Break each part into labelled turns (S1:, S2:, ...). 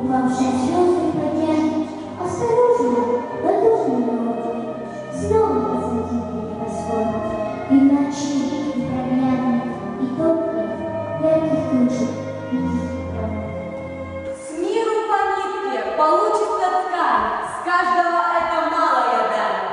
S1: Упавшие звезды протянут, осторожно, ладонью ноги, снова посадили небосвод, и ночи непроглядны, и только ярких тучек видит он.
S2: С миру по нитке получится ткань, с каждого это малая дань.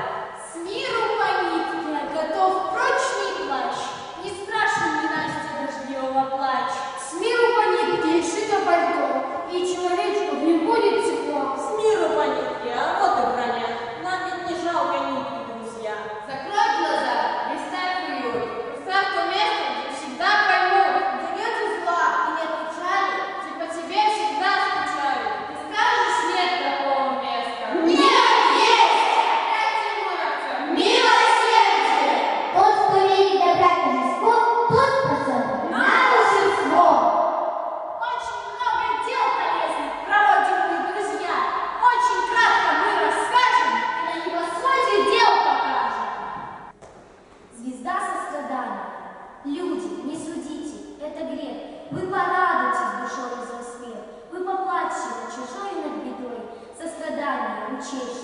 S3: С миру по нитке готов прочный плащ, не страшен ненастья дождливого плач. С миру по нитке шито пальто, и человечку в нем будет тепло.
S2: С миру по нитке, а вот и броня, нам ведь не жалко нитки, друзья.
S3: Закрой глаза, представь уют, представь то место, где всегда поймут, где нет зла и нет печали, где по тебе всегда скучают. Ты скажешь нет такого места? Нет, есть! Опять требуется милосердие!
S1: Тот, кто верит добра торжество, тот способен на волшебство.
S3: Очень много дел полезных проводим мы, друзья. Очень кратко мы расскажем и на небосводе дел покажем. Звезда сострадания. Люди, не судите, это грех. Вы порадуйтесь душой за смех. Вы поплачьте над чужой, над бедой. Сострадание учесть.